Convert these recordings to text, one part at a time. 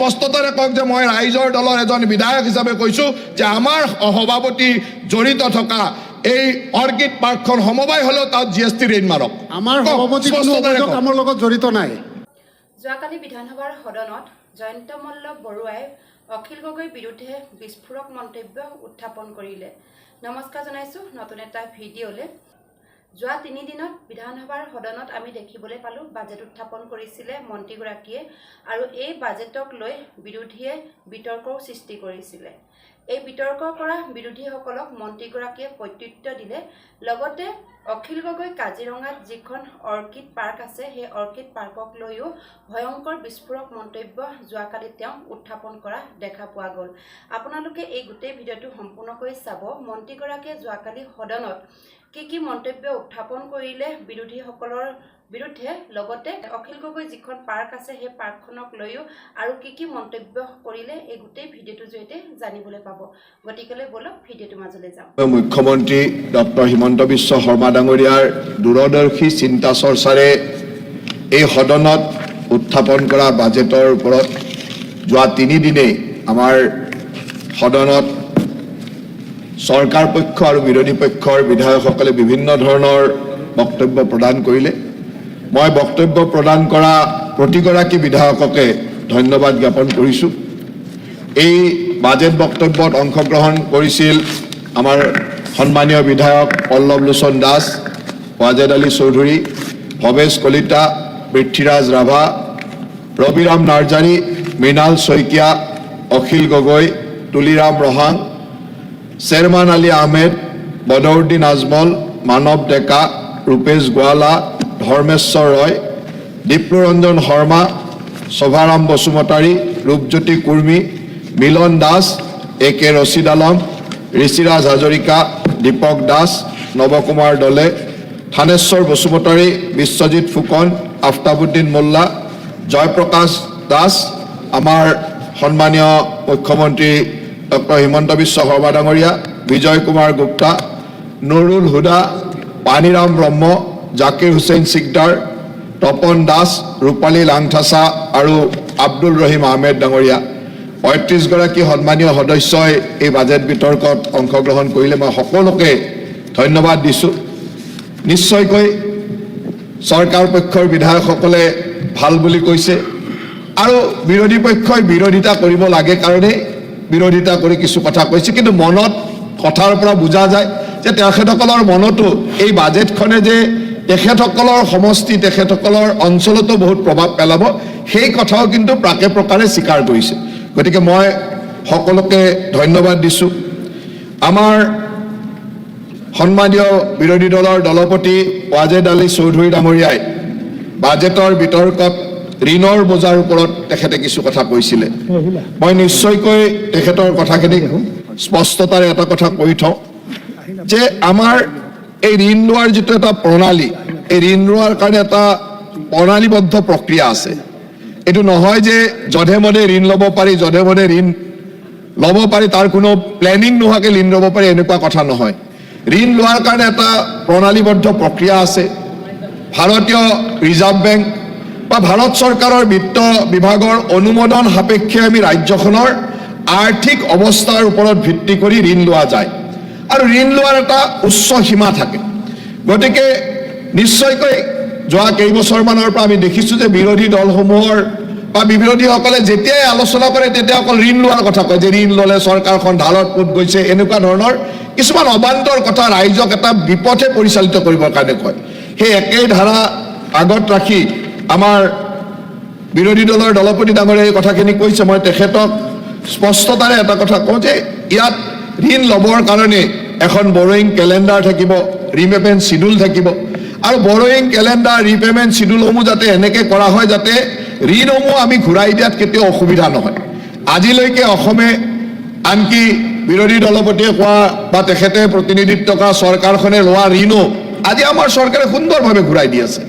স্পষ্টতাৰে কওক যে মই ৰাইজৰ দলৰ এজন বিধায়ক হিচাপে কৈছোঁ যে আমাৰ সভাপতি জড়িত থকা এই অৰ্কিড পাৰ্কখন সমবায় হ'লেও তাত GST ৰেট মাৰক। আমাৰ সভাপতি কোনো অভিযোগ আমাৰ লগত জড়িত নাই। যোৱাকালি বিধানসভাৰ সদনত জয়ন্ত মল্ল বৰুৱাই অখিল গগৈৰ বিৰুদ্ধে বিস্ফোৰক মন্তব্য উত্থাপন কৰিলে। নমস্কাৰ জনাইছোঁ নতুন এটা ভিডিঅ'লৈ। যোৱা 3 দিনত বিধানসভাৰ সদনত আমি দেখিবলৈ পালোঁ বাজেট উত্থাপন কৰিছিলে মন্ত্ৰীগৰাকীয়ে আৰু এই বাজেটক লৈ বিৰোধীয়ে বিতৰ্কৰ সৃষ্টি কৰিছিলে। এই বিতৰ্ক কৰা বিৰোধীসকলক মন্ত্ৰীগৰাকীয়ে প্ৰত্যুত্তৰ দিলে। লগতে অখিল গগৈ কাজিৰঙাত যিখন অৰ্কিড পাৰ্ক আছে সেই অৰ্কিড পাৰ্কক লৈও ভয়ংকৰ বিস্ফোৰক মন্তব্য যোৱাকালি তেওঁ উত্থাপন কৰা দেখা পোৱা গ'ল। আপোনালোকে এই গোটেই ভিডিঅ'টো সম্পূৰ্ণকৈ চাব। মন্ত্ৰীগৰাকীয়ে যোৱাকালি সদনত কি মন্তব্য উত্থাপন কৰিলে বিৰোধীসকলৰ বিৰুদ্ধে, লগতে অখিল গগৈ যিখন পাৰ্ক আছে সেই পাৰ্কখনক লৈও আৰু কি মন্তব্য কৰিলে এই গোটেই ভিডিঅ'টোৰ জৰিয়তে জানিবলৈ পাব। গতিকেলৈ বলক ভিডিঅ'টোৰ মাজলৈ যাওঁ। মুখ্যমন্ত্ৰী ডক্টৰ হিমন্ত বিশ্ব শৰ্মা ডাঙৰীয়াৰ দূৰদৰ্শী চিন্তা চৰ্চাৰে এই সদনত উত্থাপন কৰা বাজেটৰ ওপৰত যোৱা 3 দিনেই আমাৰ সদনত চৰকাৰ পক্ষ আৰু বিৰোধী পক্ষৰ বিধায়কসকলে বিভিন্ন ধৰণৰ বক্তব্য প্ৰদান কৰিলে। মই বক্তব্য প্ৰদান কৰা প্ৰতিগৰাকী বিধায়ককে ধন্যবাদ জ্ঞাপন কৰিছোঁ। এই বাজেট বক্তব্যত অংশগ্ৰহণ কৰিছিল আমাৰ সন্মানীয় বিধায়ক পল্লৱ লোচন দাস, ৱাজেদ আলী চৌধুৰী, ভৱেশ কলিতা, পৃথ্বীৰাজ ৰাভা, ৰবিৰাম নাৰ্জাৰী, মৃণাল শইকীয়া, অখিল গগৈ, তুলিৰাম ৰহাং, শ্বেৰমান আলী আহমেদ, বদৰুদ্দিন আজমল, মানৱ ডেকা, ৰূপেশ গোৱালা, ধৰ্মেশ্বৰ ৰয়, দীপ্লৰঞ্জন শৰ্মা, শোভাৰাম বসুমতাৰী, ৰূপজ্যোতি কুৰ্মী, মিলন দাস, AK ৰছিদ আলম, ঋষিৰাজ হাজৰিকা, দীপক দাস, নৱকুমাৰ দলে, থানেশ্বৰ বসুমতাৰী, বিশ্বজিৎ ফুকন, আফতাবুদ্দিন মোল্লা, জয়প্ৰকাশ দাস, আমাৰ সন্মানীয় মুখ্যমন্ত্ৰী ডক্টৰ হিমন্ত বিশ্ব শৰ্মা ডাঙৰীয়া, বিজয় কুমাৰ গুপ্তা, নুৰুল হুদা, পানীৰাম ব্ৰহ্ম, জাকিৰ হুছেইন সিকদাৰ, তপন দাস, ৰূপালী লাংথাচা আৰু আব্দুল ৰহিম আহমেদ ডাঙৰীয়া ৩৫ গৰাকী সন্মানীয় সদস্যই এই বাজেট বিতৰ্কত অংশগ্ৰহণ কৰিলে। মই সকলোকে ধন্যবাদ দিছোঁ। নিশ্চয়কৈ চৰকাৰ পক্ষৰ বিধায়কসকলে ভাল বুলি কৈছে আৰু বিৰোধী পক্ষই বিৰোধিতা কৰিব লাগে কাৰণেই বিৰোধিতা কৰি কিছু কথা কৈছে, কিন্তু মনত কথাৰ পৰা বুজা যায় যে তেখেতসকলৰ মনতো এই বাজেটখনে যে তেখেতসকলৰ সমষ্টি তেখেতসকলৰ অঞ্চলতো বহুত প্ৰভাৱ পেলাব সেই কথাও কিন্তু প্ৰাকে প্ৰকাৰে স্বীকাৰ কৰিছে। গতিকে মই সকলোকে ধন্যবাদ দিছোঁ। আমাৰ সন্মানীয় বিৰোধী দলৰ দলপতি ৱাজেদ আলী চৌধুৰী ডাঙৰীয়াই বাজেটৰ বিতৰ্কত ঋণৰ বোজাৰ ওপৰত তেখেতে কিছু কথা কৈছিলে। মই নিশ্চয়কৈ তেখেতৰ কথাখিনি স্পষ্টতাৰে এটা কথা কৈ থওঁ যে আমাৰ এই ঋণ লোৱাৰ যিটো এটা প্ৰণালী, এই ঋণ লোৱাৰ কাৰণে এটা প্ৰণালীবদ্ধ প্ৰক্ৰিয়া আছে। এইটো নহয় যে যধে মধে ঋণ ল'ব পাৰি, যধে মধে ঋণ ল'ব পাৰি, তাৰ কোনো প্লেনিং নোহোৱাকৈ ঋণ ল'ব পাৰি, এনেকুৱা কথা নহয়। ঋণ লোৱাৰ কাৰণে এটা প্ৰণালীবদ্ধ প্ৰক্ৰিয়া আছে। ভাৰতীয় ৰিজাৰ্ভ বেংক বা ভাৰত চৰকাৰৰ বিত্ত বিভাগৰ অনুমোদন সাপেক্ষে আমি ৰাজ্যখনৰ আৰ্থিক অৱস্থাৰ ওপৰত ভিত্তি কৰি ঋণ লোৱা যায় আৰু ঋণ লোৱাৰ এটা উচ্চ সীমা থাকে। গতিকে নিশ্চয়কৈ যোৱা কেইবছৰমানৰ পৰা আমি দেখিছোঁ যে বিৰোধী দলসমূহৰ বা বিৰোধীসকলে যেতিয়াই আলোচনা কৰে তেতিয়া অকল ঋণ লোৱাৰ কথা কয়, যে ঋণ ল'লে চৰকাৰখন ঢালত পোত গৈছে, এনেকুৱা ধৰণৰ কিছুমান অবান্তৰ কথা ৰাইজক এটা বিপথে পৰিচালিত কৰিবৰ কাৰণে কয়। সেই একেই ধাৰা আগত ৰাখি আমাৰ বিৰোধী দলৰ দলপতি ডাঙৰীয়াই এই কথাখিনি কৈছে। মই তেখেতক স্পষ্টতাৰে এটা কথা কওঁ যে ইয়াত ঋণ ল'বৰ কাৰণে এখন বৰোয়িং কেলেণ্ডাৰ থাকিব, ৰিপেমেণ্ট চিডিউল থাকিব আৰু বৰোয়িং কেলেণ্ডাৰ ৰিপেমেণ্ট চিডিউলসমূহ যাতে এনেকৈ কৰা হয় যাতে ঋণসমূহ আমি ঘূৰাই দিয়াত কেতিয়াও অসুবিধা নহয়। আজিলৈকে অসমে আনকি বিৰোধী দলপতিয়ে কোৱা বা তেখেতে প্ৰতিনিধিত্ব কৰা চৰকাৰখনে লোৱা ঋণো আজি আমাৰ চৰকাৰে সুন্দৰভাৱে ঘূৰাই দি আছে।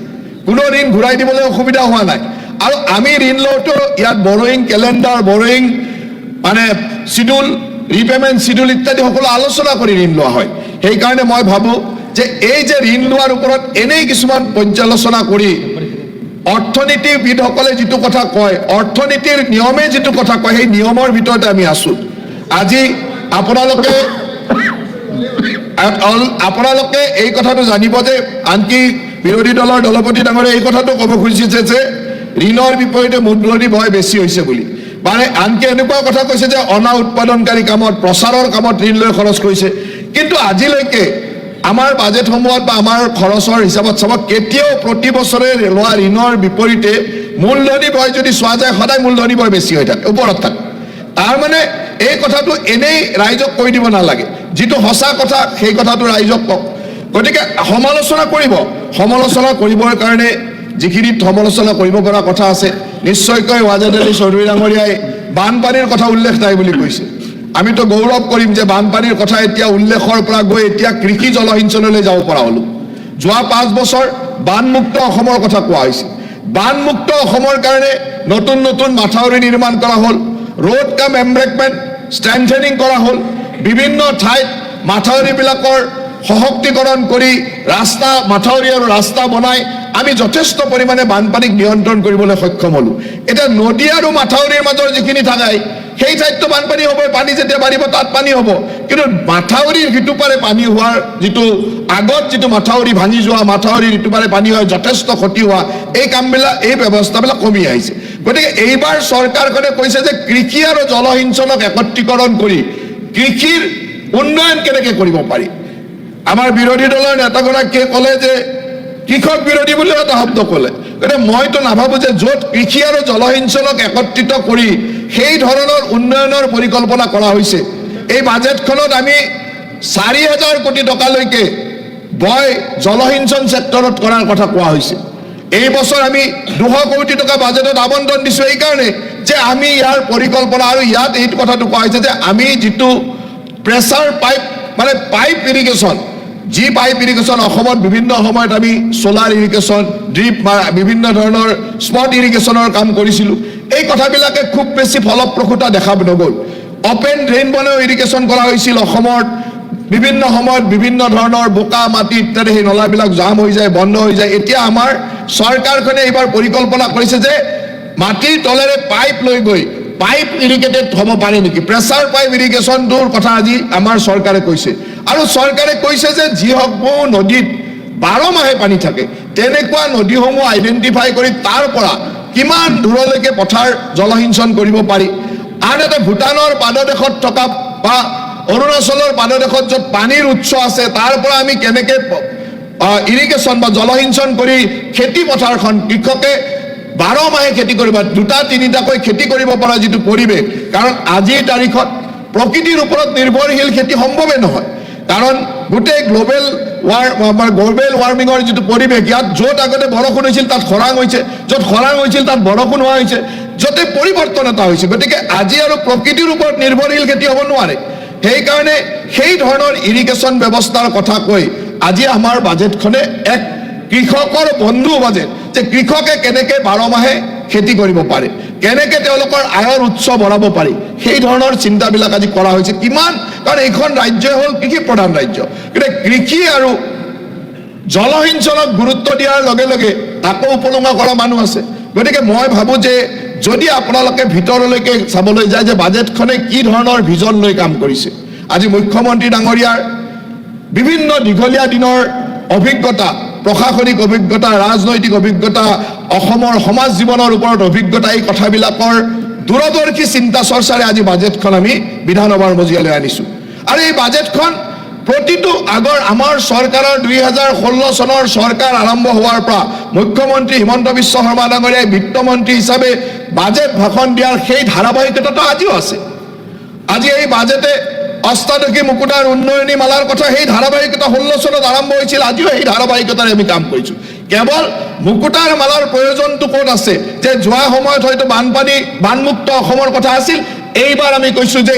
কোনো ঋণ ঘূৰাই দিবলৈ অসুবিধা হোৱা নাই। আৰু আমি ঋণ লওঁতেও ইয়াত বৰোয়িং কেলেণ্ডাৰ, বৰোয়িং মানে চিডিউল, ৰিপেমেণ্ট চিডিউল ইত্যাদি সকলো আলোচনা কৰি ঋণ লোৱা হয়। সেইকাৰণে মই ভাবোঁ যে এই যে ঋণ লোৱাৰ ওপৰত এনেই কিছুমান পৰ্যালোচনা কৰি অৰ্থনীতিবিদসকলে যিটো কথা কয়, অৰ্থনীতিৰ নিয়মে যিটো কথা কয়, সেই নিয়মৰ ভিতৰতে আমি আছোঁ। আজি আপোনালোকে এই কথাটো জানিব যে আনকি বিৰোধী দলৰ দলপতি ডাঙৰীয়াই এই কথাটো ক'ব খুজিছে যে ঋণৰ বিপৰীতে মূলধনী ভয় বেছি হৈছে বুলি। মানে আনকি এনেকুৱা কথা কৈছে যে অনা উৎপাদনকাৰী কামত, প্ৰচাৰৰ কামত ঋণ লৈ খৰচ কৰিছে। কিন্তু আজিলৈকে আমাৰ বাজেটসমূহত বা আমাৰ খৰচৰ হিচাপত চাব, কেতিয়াও প্ৰতি বছৰে লোৱা ঋণৰ বিপৰীতে মূলধনী ভয় যদি চোৱা যায়, সদায় মূলধনী ভয় বেছি হৈ থাকে, ওপৰত থাকে। তাৰমানে এই কথাটো এনেই ৰাইজক কৈ দিব নালাগে, যিটো সঁচা কথা সেই কথাটো ৰাইজক কওক। গতিকে সমালোচনা কৰিবৰ কাৰণে যিখিনি সমালোচনা কৰিব পৰা কথা আছে, নিশ্চয়কৈ ৱাজেদ আলী চৌধুৰী ডাঙৰীয়াই বানপানীৰ কথা উল্লেখ নাই বুলি কৈছে। আমিতো গৌৰৱ কৰিম যে বানপানীৰ কথা এতিয়া উল্লেখৰ পৰা গৈ এতিয়া কৃষি জলসিঞ্চনলৈ যাব পৰা হ'লোঁ। যোৱা 5 বছৰ বানমুক্ত অসমৰ কথা কোৱা হৈছে। বানমুক্ত অসমৰ কাৰণে নতুন নতুন মাথাউৰি নিৰ্মাণ কৰা হ'ল, ৰোড কাম এম্ব্ৰেকমেণ্ট ষ্ট্ৰেংথেনিং কৰা হ'ল, বিভিন্ন ঠাইত মাথাউৰিবিলাকৰ সশক্তিকৰণ কৰি মাথাউৰি আৰু ৰাস্তা বনাই আমি যথেষ্ট পৰিমাণে বানপানীক নিয়ন্ত্ৰণ কৰিবলৈ সক্ষম হ'লোঁ। এতিয়া নদী আৰু মাথাউৰিৰ মাজৰ যিখিনি ঠাই, সেই ঠাইততো বানপানী হ'বই, পানী যেতিয়া বাঢ়িব তাত পানী হ'ব। কিন্তু মাথাউৰিৰ সিটো পাৰে পানী হোৱাৰ যিটো আগত যিটো মাথাউৰি ভাঙি যোৱা, মাথাউৰিৰ ইটো পাৰে পানী হয়, যথেষ্ট ক্ষতি হোৱা, এই কামবিলাক, এই ব্যৱস্থাবিলাক কমি আহিছে। গতিকে এইবাৰ চৰকাৰখনে কৈছে যে কৃষি আৰু জলসিঞ্চনক একত্ৰীকৰণ কৰি কৃষিৰ উন্নয়ন কেনেকৈ কৰিব পাৰি। আমাৰ বিৰোধী দলৰ নেতাগৰাকীয়ে ক'লে যে কৃষক বিৰোধী বুলিও এটা শব্দ ক'লে। গতিকে মইতো নাভাবোঁ যে য'ত কৃষি আৰু জলসিঞ্চনক একত্ৰিত কৰি সেই ধৰণৰ উন্নয়নৰ পৰিকল্পনা কৰা হৈছে, এই বাজেটখনত আমি 4,000 কোটি টকালৈকে জলসিঞ্চন ছেক্টৰত কৰাৰ কথা কোৱা হৈছে। এই বছৰ আমি 200 কোটি টকা বাজেটত আবণ্টন দিছোঁ এইকাৰণে যে আমি ইয়াৰ পৰিকল্পনা, আৰু ইয়াত এই কথাটো কোৱা হৈছে যে আমি যিটো প্ৰেছাৰ পাইপ, মানে পাইপ ইৰিগেশ্যন, যি পাইপ ইৰিগেশ্যন অসমত বিভিন্ন সময়ত আমি ছ'লাৰ ইৰিগেশ্যন, ড্ৰিপ বা বিভিন্ন ধৰণৰ স্পট ইৰিগেশ্যনৰ কাম কৰিছিলোঁ, এই কথাবিলাকে খুব বেছি ফলপ্ৰসূতা দেখা নগ'ল। অপেন ড্ৰেইন বনাইও ইৰিগেশ্যন কৰা হৈছিল অসমত। বিভিন্ন সময়ত বিভিন্ন ধৰণৰ বোকা মাটি ইত্যাদি সেই নলাবিলাক জাম হৈ যায়, বন্ধ হৈ যায়। এতিয়া আমাৰ চৰকাৰখনে এইবাৰ পৰিকল্পনা কৰিছে যে মাটিৰ তলেৰে পাইপ লৈ গৈ পাইপ ইৰিগেটেড হ'ব পাৰে নেকি, প্ৰেছাৰ পাইপ ইৰিগেশ্যনটোৰ কথা আজি আমাৰ চৰকাৰে কৈছে। আৰু চৰকাৰে কৈছে যে যিসমূহ নদীত 12 মাহে পানী থাকে, তেনেকুৱা নদীসমূহ আইডেণ্টিফাই কৰি তাৰ পৰা কিমান দূৰলৈকে পথাৰ জলসিঞ্চন কৰিব পাৰি। আন এটা ভূটানৰ পাদদেশত থকা বা অৰুণাচলৰ পাদদেশত য'ত পানীৰ উৎস আছে, তাৰ পৰা আমি কেনেকৈ ইৰিগেশ্যন বা জলসিঞ্চন কৰি খেতি পথাৰখন কৃষকে 12 মাহে খেতি কৰিব, 2-3টাকৈ খেতি কৰিব পৰা যিটো পৰিৱেশ। কাৰণ আজিৰ তাৰিখত প্ৰকৃতিৰ ওপৰত নিৰ্ভৰশীল খেতি সম্ভৱে নহয়। কাৰণ গোটেই গ্ল'বেল ৱাৰ্মিঙৰ যিটো পৰিৱেশ, ইয়াত য'ত আগতে বৰষুণ হৈছিল তাত খৰাং হৈছে, য'ত খৰাং হৈছিল তাত বৰষুণ হোৱা হৈছে, য'তে পৰিৱৰ্তন এটা হৈছে। গতিকে আজি আৰু প্ৰকৃতিৰ ওপৰত নিৰ্ভৰশীল খেতি হ'ব নোৱাৰে। সেইকাৰণে সেই ধৰণৰ ইৰিগেশ্যন ব্যৱস্থাৰ কথা কৈ আজি আমাৰ বাজেটখনে এক কৃষকৰ বন্ধু বাজেট, যে কৃষকে কেনেকৈ 12 মাহে খেতি কৰিব পাৰে, কেনেকৈ তেওঁলোকৰ আয়ৰ উৎস বঢ়াব পাৰি, সেই ধৰণৰ চিন্তাবিলাক আজি কৰা হৈছে। কিমান, কাৰণ এইখন ৰাজ্যই হ'ল কৃষি প্ৰধান ৰাজ্য, গতিকে কৃষি আৰু জলসিঞ্চনক গুৰুত্ব দিয়াৰ লগে লগে তাকো উপলুঙা কৰা মানুহ আছে। গতিকে মই ভাবোঁ যে যদি আপোনালোকে ভিতৰলৈকে চাবলৈ যায় যে বাজেটখনে কি ধৰণৰ ভিজন লৈ কাম কৰিছে। আজি মুখ্যমন্ত্ৰী ডাঙৰীয়াৰ বিভিন্ন দীঘলীয়া দিনৰ অভিজ্ঞতা, প্ৰশাসনিক অভিজ্ঞতা, ৰাজনৈতিক অভিজ্ঞতা, অসমৰ সমাজ জীৱনৰ ওপৰত অভিজ্ঞতা, এই কথাবিলাকৰ দূৰদৰ্শী চিন্তা চৰ্চাৰে আজি বাজেটখন আমি বিধানসভাৰ মজিয়ালৈ আনিছোঁ। আৰু এই বাজেটখন প্ৰতিটো আগৰ আমাৰ চৰকাৰৰ 2016 চনৰ চৰকাৰ আৰম্ভ হোৱাৰ পৰা মুখ্যমন্ত্ৰী হিমন্ত বিশ্ব শৰ্মা ডাঙৰীয়াই বিত্তমন্ত্ৰী হিচাপে বাজেট ভাষণ দিয়াৰ সেই ধাৰাবাহিকতাটো আজিও আছে। আজি এই বাজেটে অষ্টাদশী মুকুতাৰ উন্নয়নী মালাৰ কথা, সেই ধাৰাবাহিকতা 16 চনত আৰম্ভ হৈছিল, আজিও সেই ধাৰাবাহিকতাৰে আমি কাম কৰিছোঁ। কেৱল মুকুতাৰ মালাৰ প্ৰয়োজনটো ক'ত আছে, যে যোৱা সময়ত হয়তো বানমুক্ত অসমৰ কথা আছিল, এইবাৰ আমি কৈছোঁ যে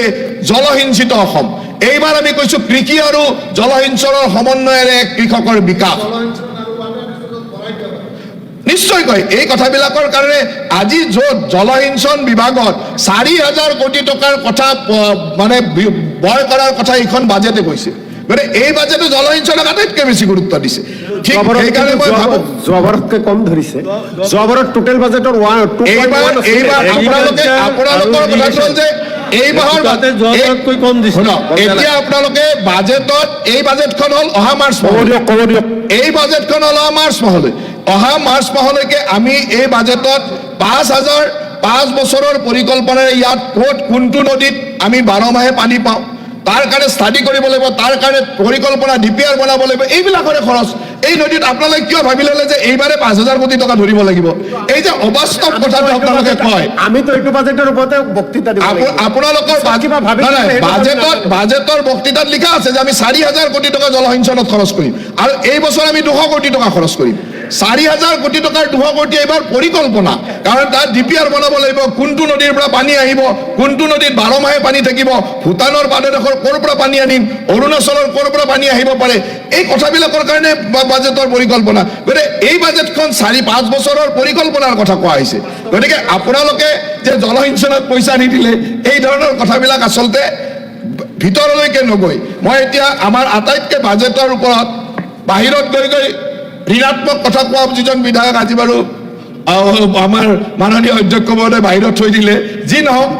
জলসিঞ্চিত অসম, এইবাৰ আমি কৈছোঁ কৃষি আৰু জলসিঞ্চনৰ সমন্বয়েৰে এক কৃষকৰ বিকাশ। নিশ্চয়কৈ এই কথাবিলাকৰ কাৰণে আজি য'ত জলসিঞ্চন বিভাগত 4,000 কোটি টকাৰ কথা মানে ব্যয় কৰাৰ কথা এইখন বাজেটে কৈছে, গতিকে এই বাজেটে জলসিঞ্চনক আটাইতকৈ বেছি গুৰুত্ব দিছে। ঠিক সেইকাৰণে মই ভাবোঁ যোৱাবাৰতকৈ কম ধৰিছে। যোৱাবাৰত টোটেল বাজেটৰ আপোনালোকৰ কথাটো হ'ল যে এই মাহৰ যোৱাবাৰতকৈ কম দিছে। এতিয়া আপোনালোকে বাজেটত এই বাজেটখন হ'ল অহা মাৰ্চ এই বাজেটখন হ'ল অহা মাৰ্চ মাহলৈ। অহা মাৰ্চ মাহলৈকে আমি এই বাজেটত 5 বছৰৰ পৰিকল্পনাৰে ইয়াত ক'ত কোনটো নদীত আমি 12 মাহে পানী পাওঁ তাৰ কাৰণে ষ্টাডি কৰিব লাগিব, তাৰ কাৰণে পৰিকল্পনা DPR বনাব লাগিব, এইবিলাকৰে খৰচ। এই নদীত আপোনালোকে কিয় ভাবি ল'লে যে এইবাৰে 5,000 কোটি টকা ধৰিব লাগিব? এই যে অবাস্তৱ কথাটো আপোনালোকে কয়। আমিতো এইটো বাজেটৰ ওপৰতে বক্তৃতা দিব লাগিব। আপোনালোকৰ বাজেটৰ বক্তৃতাত লিখা আছে যে আমি 4,000 কোটি টকা জলসিঞ্চনত খৰচ কৰিম আৰু এই বছৰ আমি 200 কোটি টকা খৰচ কৰিম। 4,000 কোটি টকাৰ 200 কোটি এইবাৰ পৰিকল্পনা, কাৰণ তাত DPR বনাব লাগিব, কোনটো নদীৰ পৰা পানী আহিব, কোনটো নদীত 12 মাহে পানী থাকিব, ভূটানৰ বাদেডোখৰ ক'ৰ পৰা পানী আনিম, অৰুণাচলৰ ক'ৰ পৰা পানী আহিব পাৰে, এই কথাবিলাকৰ কাৰণে বাজেটৰ পৰিকল্পনা। গতিকে এই বাজেটখন 4-5 বছৰৰ পৰিকল্পনাৰ কথা কোৱা হৈছে। গতিকে আপোনালোকে যে জলসিঞ্চনত পইচা নিদিলে, এই ধৰণৰ কথাবিলাক আচলতে ভিতৰলৈকে নগৈ, মই এতিয়া আমাৰ আটাইতকৈ বাজেটৰ ওপৰত বাহিৰত গৈ ঋণাত্মক কথা কোৱা যিজন বিধায়ক আজি বাৰু আমাৰ মাননীয় অধ্যক্ষ মহোদয় বাহিৰত থৈ দিলে, যি নহওক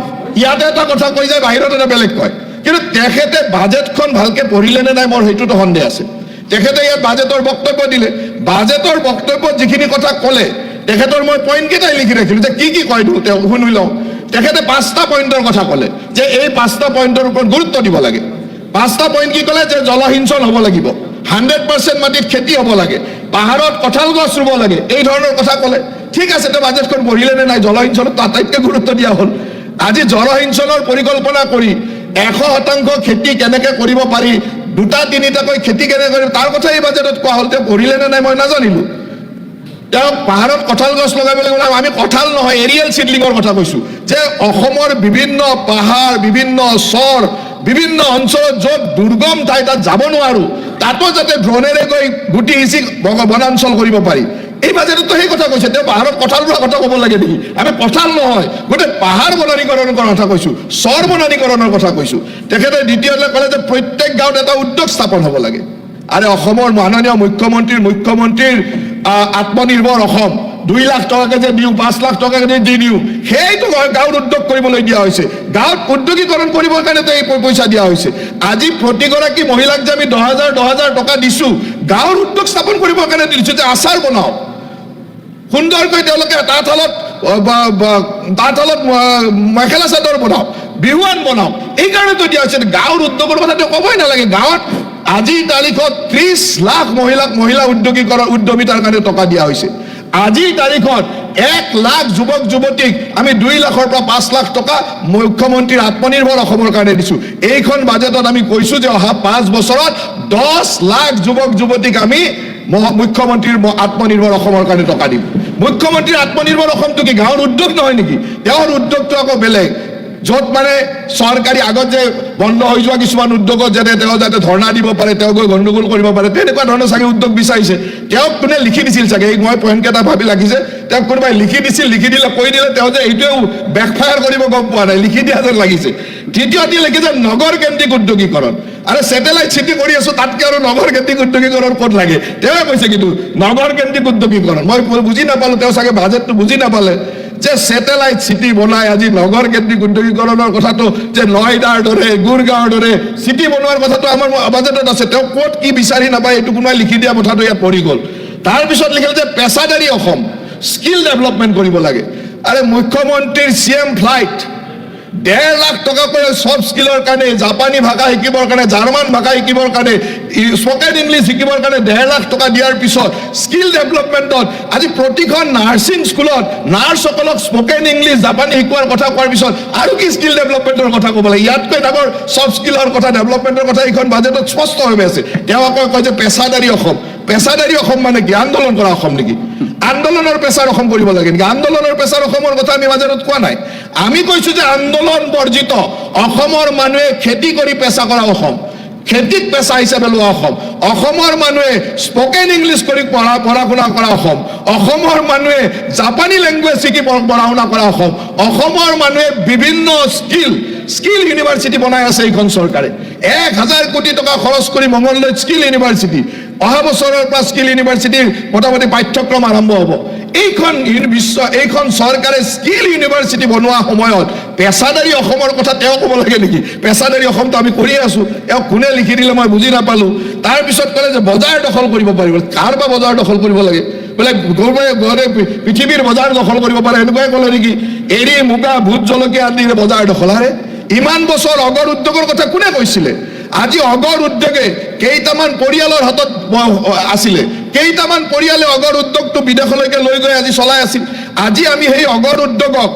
ইয়াতে এটা কথা কৈ যায়, বাহিৰত এটা বেলেগ কয়। কিন্তু তেখেতে বাজেটখন ভালকে পঢ়িলে নে নাই মোৰ সেইটোতো সন্দেহ আছে। তেখেতে ইয়াত বাজেটৰ বক্তব্য দিলে, বাজেটৰ বক্তব্যত যিখিনি কথা ক'লে তেখেতৰ মই পইণ্টকেইটাই লিখি ৰাখিলোঁ যে কি কয় তেওঁ শুনি লওঁ। তেখেতে 5টা পইণ্টৰ কথা ক'লে যে এই 5টা পইণ্টৰ ওপৰত গুৰুত্ব দিব লাগে। 5টা পইণ্ট কি ক'লে? যে জলসিঞ্চন হ'ব লাগিব, 100% মাটিত খেতি হ'ব লাগে, পাহাৰত কঁঠাল গছ ৰুব লাগে, এই ধৰণৰ কথা ক'লে। ঠিক আছে, তেওঁ বাজেটখন পঢ়িলে নে নাই? জলসিঞ্চনত আটাইতকৈ গুৰুত্ব দিয়া হ'ল। আজি জলসিঞ্চনৰ পৰিকল্পনা কৰি 100% খেতি কেনেকৈ কৰিব পাৰি, 2-3টাকৈ খেতি কেনেকৈ কৰিব, তাৰ কথা এই বাজেটত কোৱা হ'ল। তেওঁ পঢ়িলে নে নাই মই নাজানিলোঁ। তেওঁ পাহাৰত কঁঠাল গছ লগাব লাগিব, আমি কঁঠাল নহয় এৰিয়েল চিডলিঙৰ কথা কৈছোঁ, যে অসমৰ বিভিন্ন পাহাৰ, বিভিন্ন চৰ, বিভিন্ন অঞ্চলত য'ত দুৰ্গম ঠাই তাত যাব নোৱাৰোঁ, তাতো যাতে ড্ৰোনেৰে গৈ গুটি সিঁচি বনাঞ্চল কৰিব পাৰি। এই বাজেটতো সেই কথা কৈছে। তেওঁ পাহাৰত কঁঠাল ৰোৱা কথা ক'ব লাগে নেকি? আমি কঁঠাল নহয়, গোটেই পাহাৰ বননীকৰণৰ কথা কৈছোঁ, চৰ বননীকৰণৰ কথা কৈছোঁ। তেখেতে দ্বিতীয়তে ক'লে যে প্ৰত্যেক গাঁৱত এটা উদ্যোগ স্থাপন হ'ব লাগে। আৰে অসমৰ মাননীয় মুখ্যমন্ত্ৰীৰ আত্মনিৰ্ভৰ অসম 2 লাখ টকাকে যে দিওঁ, 5 লাখ টকাকে দি দিওঁ, সেইটো গাঁৱত উদ্যোগ কৰিবলৈ দিয়া হৈছে। গাঁৱত উদ্যোগীকৰণ কৰিবৰ কাৰণেতো এই পইচা দিয়া হৈছে। আজি প্ৰতিগৰাকী মহিলাক যে আমি 10,000 টকা দিছোঁ, গাঁৱৰ উদ্যোগ স্থাপন কৰিবৰ কাৰণে দিছোঁ, যে আচাৰ বনাওক, সুন্দৰকৈ তেওঁলোকে তাঁতশালত মেখেলা চাদৰ বনাওক, বিহুৱান বনাওক, এই কাৰণেতো দিয়া হৈছে। গাঁৱৰ উদ্যোগৰ কথাটো ক'বই নালাগে। গাঁৱত আজিৰ তাৰিখত 30 লাখ মহিলা উদ্যমিতাৰ কাৰণে টকা দিয়া হৈছে। আজিৰ তাৰিখত 1 লাখ যুৱক যুৱতীক আমি 2 লাখৰ পৰা 5 লাখ টকা মুখ্যমন্ত্ৰীৰ আত্মনিৰ্ভৰ অসমৰ কাৰণে দিছোঁ। এইখন বাজেটত আমি কৈছোঁ যে অহা 5 বছৰত 10 লাখ যুৱক যুৱতীক আমি মুখ্যমন্ত্ৰীৰ আত্মনিৰ্ভৰ অসমৰ কাৰণে টকা দিম। মুখ্যমন্ত্ৰীৰ আত্মনিৰ্ভৰ অসমটো কি গাঁৱৰ উদ্যোগ নহয় নেকি? তেওঁৰ উদ্যোগটো আকৌ বেলেগ, য'ত মানে চৰকাৰী আগত যে বন্ধ হৈ যোৱা কিছুমান উদ্যোগত যেনে তেওঁ যাতে ধৰ্ণা দিব পাৰে, তেওঁ গৈ গণ্ডগোল কৰিব পাৰে, তেনেকুৱা ধৰণৰ চাগে উদ্যোগ বিচাৰিছে। তেওঁক কোনে লিখি দিছিল চাগে, এই মই পইণ্টকেইটা ভাবি লাগিছে, তেওঁক কোনোবাই লিখি দিলে কৈ দিলে, তেওঁ যে এইটোৱেও বেকফায়াৰ কৰিব গম পোৱা নাই, লিখি দিয়া যেন লাগিছে। তৃতীয়টি লিখিছে নগৰ কেন্দ্ৰিক উদ্যোগীকৰণ। আৰে ছেটেলাইট চিটি কৰি আছোঁ, তাতকৈ আৰু নগৰ কেন্দ্ৰিক উদ্যোগীকৰণ ক'ত লাগে? তেওঁৱে কৈছে কিন্তু নগৰ কেন্দ্ৰিক উদ্যোগীকৰণ। মই বুজি নাপালোঁ, তেওঁ চাগে বাজেটটো বুজি নাপালে যে ছেটেলাইট চিটি বনাই আজি নগৰ কেন্দ্ৰিক উদ্যোগীকৰণৰ কথাটো যে নয়দাৰ দৰে, গুৰগাঁৱৰ দৰে চিটি বনোৱাৰ কথাটো আমাৰ বাজেটত আছে। তেওঁ ক'ত কি বিচাৰি নাপায়, এইটো কোনোবাই লিখি দিয়া কথাটো ইয়াত পৰি গ'ল। তাৰপিছত লিখিল যে পেছাদাৰী অসম, স্কিল ডেভেলপমেণ্ট কৰিব লাগে। আৰে মুখ্যমন্ত্ৰীৰ CM ফ্লাইট 1.5 লাখ টকাকৈ চফ্ট স্কিলৰ কাৰণে, জাপানী ভাষা শিকিবৰ কাৰণে, জাৰ্মান ভাষা শিকিবৰ কাৰণে, স্পকেন ইংলিছ শিকিবৰ কাৰণে 1.5 লাখ টকা দিয়াৰ পিছত স্কিল ডেভেলপমেণ্টত আজি প্ৰতিখন নাৰ্ছিং স্কুলত নাৰ্ছসকলক স্পকেন ইংলিছ, জাপানী শিকোৱাৰ কথা কোৱাৰ পিছত আৰু কি স্কিল ডেভেলপমেণ্টৰ কথা ক'ব লাগে? ইয়াতকৈ ডাঙৰ চফ্ট স্কিলৰ কথা, ডেভেলপমেণ্টৰ কথা এইখন বাজেটত স্পষ্টভাৱে আছে। তেওঁ আকৌ কয় যে পেছাদাৰী অসম। পেছাদাৰী অসম মানে কি? আন্দোলন কৰা অসম নেকি? আন্দোলনৰ পেছাৰ অসম কৰিব লাগে নেকি? আন্দোলনৰ পেছাৰ অসমৰ কথা আমি বাজেটত কোৱা নাই। আমি কৈছোঁ যে আন্দোলন বৰ্জিত অসমৰ মানুহে খেতি কৰি পেছা কৰা অসম, খেতিক পেছা হিচাপে লোৱা অসম, অসমৰ মানুহে স্পকেন ইংলিছ কৰি পঢ়া শুনা কৰা অসম, অসমৰ মানুহে জাপানী লেংগুৱেজ শিকি পঢ়া শুনা কৰা অসম, অসমৰ মানুহে বিভিন্ন স্কিল ইউনিভাৰ্চিটি বনাই আছে এইখন চৰকাৰে। 1,000 কোটি টকা খৰচ কৰি মঙলদৈত স্কিল ইউনিভাৰ্চিটি, অহা বছৰৰ পৰা স্কিল ইউনিভাৰ্চিটিৰ মোটামুটি পাঠ্যক্ৰম আৰম্ভ হ'ব এইখন চৰকাৰে স্কিল ইউনিভাৰ্চিটি বনোৱা সময়ত পেছাদাৰী অসমৰ কথা তেওঁ ক'ব লাগে নেকি পেছাদাৰী অসমটো আমি কৰি আছো তেওঁ কোনে লিখি দিলে মই বুজি নাপালো তাৰপিছত ক'লে যে বজাৰ দখল কৰিব পাৰিব কাৰ বা বজাৰ দখল কৰিব লাগে বোলে গৌৰৱে পৃথিৱীৰ বজাৰ দখল কৰিব পাৰে এনেকুৱাই ক'লে নেকি এৰি মুগা ভোট জলকীয়া আদিৰ বজাৰ দখল আৰে ইমান বছৰ অগৰ উদ্যোগৰ কথা কোনে কৈছিলে আজি অগৰ উদ্যোগে কেইটামান পৰিয়ালৰ হাতত আছিলে কেইটামান পৰিয়ালে অগৰ উদ্যোগটো বিদেশলৈকে লৈ গৈ আজি চলাই আছিল আজি আমি সেই অগৰ উদ্যোগক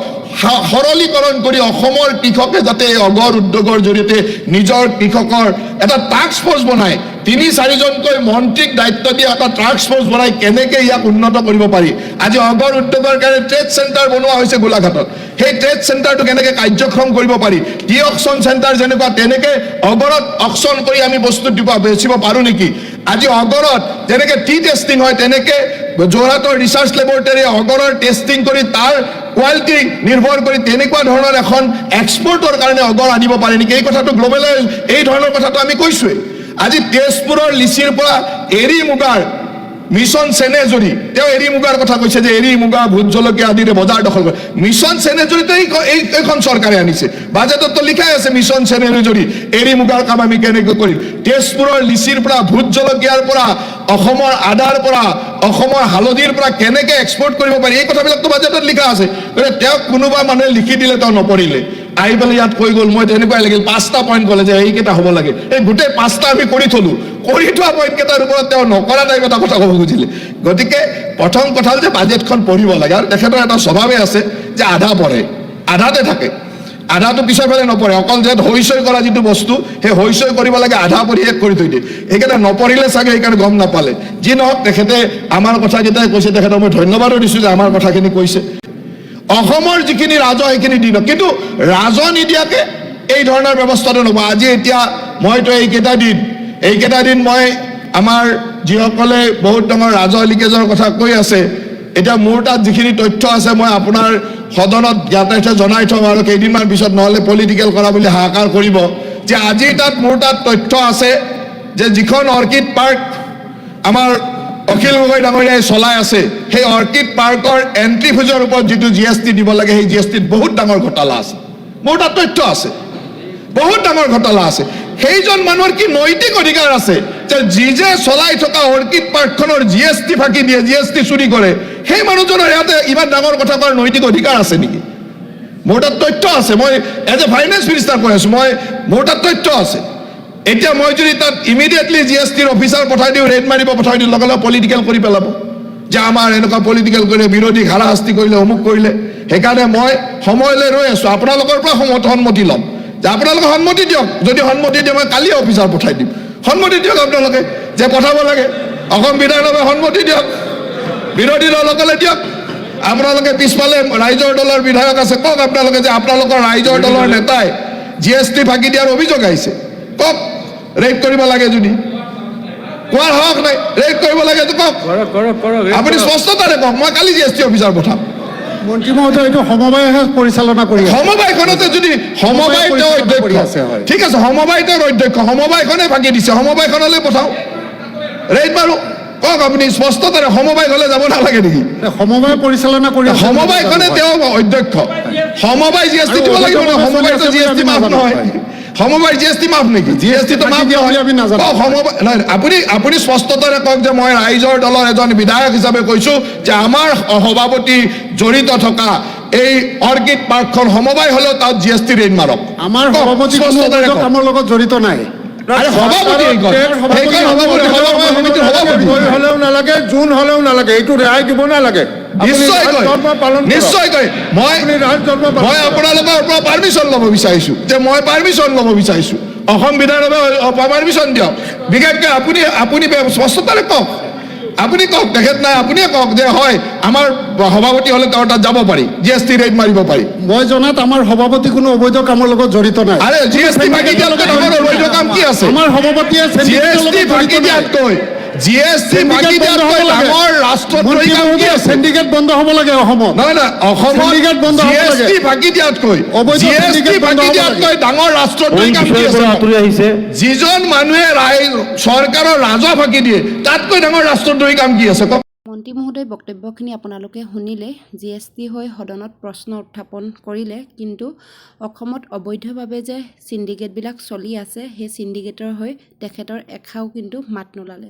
সৰলীকৰণ কৰি অসমৰ কৃষকে যাতে এই অগৰ উদ্যোগৰ জৰিয়তে নিজৰ কৃষকৰ এটা টাস্ক ফ'ৰ্চ বনাই ৩-৪জনকৈ মন্ত্ৰীক দায়িত্ব দিয়া এটা টাস্ক ফ'ৰ্চ বনাই কেনেকে ইয়াক উন্নত কৰিব পাৰি আজি অগৰ উদ্যোগৰ কাৰণে ট্ৰেড চেণ্টাৰ বনোৱা হৈছে গোলাঘাটত সেই ট্ৰেড চেণ্টাৰটো কেনেকে কাৰ্যক্ষম কৰিব পাৰি টি অকশ্যন চেণ্টাৰ যেনেকুৱা তেনেকে অগৰত অকশ্যন কৰি আমি বস্তু বেচিব পাৰো নেকি আজি অগৰত যেনেকে টি টেষ্টিং হয় তেনেকে যোৰহাটৰ ৰিচাৰ্চ লেবৰেটৰীয়ে অগৰৰ টেষ্টিং কৰি তাৰ কোৱালিটি নিৰ্ভৰ কৰি তেনেকুৱা ধৰণৰ এখন এক্সপৰ্টৰ কাৰণে অগৰ আনিব পাৰে নেকি এই কথাটো গ্ল'বেলাইজ এই ধৰণৰ কথাটো আমি কৈছোৱেই আজি তেজপুৰৰ লিচিৰ পৰা এৰি মুগাৰ মিছন সেনেজুৰি তেওঁ এৰি মুগাৰ কথা কৈছে যে এৰি মুগা ভোট জলকীয়া আদিৰে বজাৰ দখল কৰে মিছন সেনেজুৰিতে এইখন চৰকাৰে আনিছে বাজেটতো লিখাই আছে মিছন সেনেজুৰি এৰি মুগাৰ কাম আমি কেনেকৈ কৰিম তেজপুৰৰ লিচিৰ পৰা ভোট জলকীয়াৰ পৰা অসমৰ আদাৰ পৰা অসমৰ হালধিৰ পৰা কেনেকৈ এক্সপৰ্ট কৰিব পাৰি এই কথাবিলাকতো বাজেটত লিখা আছে গতিকে তেওঁক কোনোবা মানুহে লিখি দিলে তেওঁ নপঢ়িলে আহি পেলাই ইয়াত কৈ গ'ল মই তেনেকুৱাই লাগিল 5টা পইণ্ট ক'লে যে এইকেইটা হ'ব লাগে এই গোটেই 5টা আমি কৰি থলো কৰি থোৱা পইণ্টকেইটাৰ ওপৰত তেওঁ নকৰা টাইপ এটা কথা ক'ব খুজিলে গতিকে প্ৰথম কথা হ'ল যে বাজেটখন পঢ়িব লাগে আৰু তেখেতৰ এটা স্বভাৱে আছে যে আধা পঢ়ে আধাতে থাকে আধাটো পিছৰ ফালে নপঢ়ে অকল যে হৈচৈ কৰা যিটো বস্তু সেই হৈচৈ কৰিব লাগে আধা পঢ়ি শেষ কৰি থৈ দিয়ে সেইকাৰণে নপঢ়িলে চাগে সেইকাৰণে গম নাপালে যি নহওক তেখেতে আমাৰ কথাকেইটাই কৈছে তেখেতক মই ধন্যবাদো দিছোঁ যে আমাৰ কথাখিনি কৈছে অসমৰ যিখিনি ৰাজহ সেইখিনি দি দিয়ক কিন্তু ৰাজহ নিদিয়াকে এই ধৰণৰ ব্যৱস্থাটো নহ'ব আজি এতিয়া মইতো এইকেইটা দিন মই আমাৰ যিসকলে বহুত ডাঙৰ ৰাজহ লিকেজৰ কথা কৈ আছে এতিয়া মোৰ তাত যিখিনি তথ্য আছে মই আপোনাৰ সদনত ইয়াতে জনাই থম আৰু কেইদিনমান পিছত নহ'লে পলিটিকেল কৰা বুলি হাহাকাৰ কৰিব যে আজি মোৰ তাত তথ্য আছে যে যিখন অৰ্কিড পাৰ্ক আমাৰ অখিল গগৈ ডাঙৰীয়াই চলাই আছে সেই অৰ্কিড পাৰ্কৰ এণ্ট্ৰি ফিজৰ ওপৰত যিটো GST দিব লাগে সেই GSTত বহুত ডাঙৰ ঘটলা আছে মোৰ তাত তথ্য আছে বহুত ডাঙৰ ঘটলা আছে সেইজন মানুহৰ কি নৈতিক অধিকাৰ আছে যে যে চলাই থকা অৰ্কিড পাৰ্কখনৰ GST ফাঁকি দিয়ে GST চুৰি কৰে সেই মানুহজনৰ ইয়াতে ইমান ডাঙৰ কথা কোৱাৰ নৈতিক অধিকাৰ আছে নেকি মোৰ তাত তথ্য আছে মই এজ এ ফাইনেন্স মিনিষ্টাৰ কৈ আছোঁ মোৰ তাত তথ্য আছে এতিয়া মই যদি তাত ইমিডিয়েটলি GSTৰ অফিচাৰ পঠাই দিওঁ ৰেড মাৰিব পঠাই দিওঁ লগে লগে পলিটিকেল কৰি পেলাব যে আমাৰ এনেকুৱা পলিটিকেল কৰিলে বিৰোধীক হাৰাশাস্তি কৰিলে অমুক কৰিলে সেইকাৰণে মই সময়লৈ ৰৈ আছোঁ আপোনালোকৰ পৰা সন্মতি ল'ম যে আপোনালোকে সন্মতি দিয়ক যদি সন্মতি দিয়ে মই কালি অফিচাৰ পঠাই দিম সন্মতি দিয়ক আপোনালোকে যে পঠাব লাগে অসম বিধানসভাই সন্মতি দিয়ক বিৰোধী দলসকলে দিয়ক আপোনালোকে পিছফালে ৰাইজৰ দলৰ বিধায়ক আছে কওক আপোনালোকে যে আপোনালোকৰ ৰাইজৰ দলৰ নেতাই GST ফাঁকি দিয়াৰ অভিযোগ আহিছে কওক ৰেড কৰিব লাগে যদি কোৱাৰ হক নাই ৰেড কৰিব লাগে কওক আপুনি স্পষ্টতাৰে কওক মই কালি GST অফিচাৰ পঠাম মন্ত্ৰী মহোদয় এইটো সমবায়হে পৰিচালনা কৰি সমবায়খনতে যদি সমবায় তেওঁ অধ্যক্ষ ঠিক আছে সমবায় তেওঁৰ অধ্যক্ষ সমবায়খনে ফাঁকি দিছে সমবায়খনলৈ পঠাওঁ ৰেড মাৰো কওক আপুনি স্পষ্টতাৰে সমবায় গ'লে যাব নালাগে নেকি সমবায় পৰিচালনা কৰি সমবায়খনে তেওঁ অধ্যক্ষ সমবায় GST দিব লাগিব ন সমবায়তো GST মাফ নহয় সমবায় GST মাফ নেকি GST তো মাফ নহয় আপুনি স্পষ্টতাৰে কওক যে মই ৰাইজৰ দলৰ এজন বিধায়ক হিচাপে কৈছোঁ যে আমাৰ সভাপতি জড়িত থকা এই অৰ্কিড পাৰ্কখন সমবায় হ'লেও তাত GST ৰেড মাৰক আমাৰ সভাপতি কামৰ লগত জড়িত নাই হলেও নালাগে জোন হলেও নালাগে এইটো ৰেহাই দিব নালাগে নিশ্চয়কৈ মই আপোনালোকৰ পৰা পাৰ্মিশ্যন ল'ব বিচাৰিছোঁ যে মই পাৰ্মিশ্যন ল'ব বিচাৰিছোঁ অসম বিধানসভাই পাৰ্মিশ্যন দিয়ক বিশেষকৈ আপুনি স্পষ্টতাৰে কওক আপুনি কওক তেখেত নাই আপুনিয়ে কওক যে হয় আমাৰ সভাপতি হ'লে তেওঁৰ তাত যাব পাৰি GST ৰেড মাৰিব পাৰি মই জনাত আমাৰ সভাপতি কোনো অবৈধ কামৰ লগত জড়িত নাই আৰে GST ফাঁকি দিয়াতকৈ ডাঙৰ অবৈধ কাম কি আছে আমাৰ সভাপতিয়ে GST ফাঁকি দিয়াতকৈ জিএছটি ফাঁকি দিয়াতকৈ ডাঙৰ ৰাষ্ট্ৰদ্ৰোহী কাম কি আছে? সিন্ডিকেট বন্ধ হ'ব লাগে অসমত। নহয় নহয়, অসমত syndicate বন্ধ হ'ব লাগে। জিএছটি ফাঁকি দিয়াতকৈ অবৈধ জিএছটি syndicate বন্ধ ফাঁকি হ'ব দিয়াতকৈ ডাঙৰ ৰাষ্ট্ৰদ্ৰোহী কাম কি বিষয়ৰ পৰা আছে? আঁতৰি আহিছে। যিজন মানুহে চৰকাৰৰ ৰাজহ ফাঁকি দিয়ে তাতকৈ ডাঙৰ ৰাষ্ট্ৰদ্ৰোহী কাম কি আছে কওক? মন্ত্ৰী মহোদয় বক্তব্যখিনি আপোনালোকে শুনিলে। GST হৈ সদনত প্ৰশ্ন উত্থাপন কৰিলে, কিন্তু অসমত অবৈধভাৱে যে চিণ্ডিকেটবিলাক চলি আছে সেই চিণ্ডিকেটৰ হৈ তেখেতৰ এষাও কিন্তু মাত নোলালে।